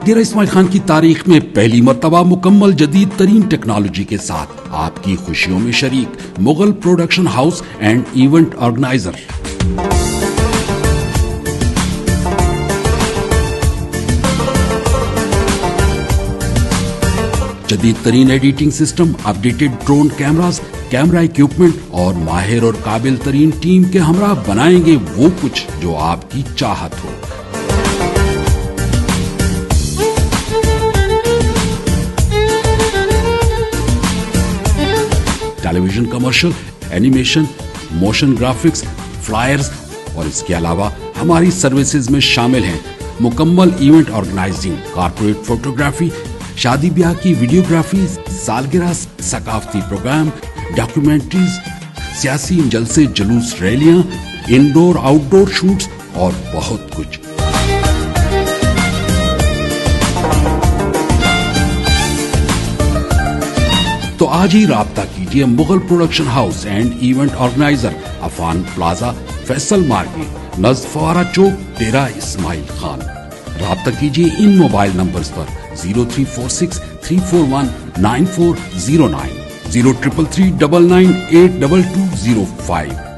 ڈیرہ اسماعیل خان کی تاریخ میں پہلی مرتبہ مکمل جدید ترین ٹیکنالوجی کے ساتھ آپ کی خوشیوں میں شریک Mughal production house and event organiser. جدید ترین editing system, updated drone cameras, camera equipment اور ماہر اور قابل ترین ٹیم کے ہمراہ بنائیں گے وہ کچھ جو آپ کی چاہت ہو۔ Television commercial, animation, motion graphics, flyers اور اس کے علاوہ ہماری سروسز میں شامل ہیں مکمل ایونٹ آرگنائزنگ، کارپوریٹ فوٹوگرافی، شادی بیاہ کی ویڈیوگرافی، سالگرہ، ثقافتی پروگرام، ڈاکیومنٹریز، سیاسی جلسے جلوس، ریلیاں، انڈور آؤٹ ڈور شوٹس اور بہت کچھ۔ تو آج ہی رابطہ کیجیے Mughal production house and event organiser, Affan plaza, Faisal market, نزد فوارہ چوک، ڈیرہ اسماعیل خان۔ رابطہ کیجیے ان موبائل نمبرز پر 0346 341 9409، 0333 998 2205۔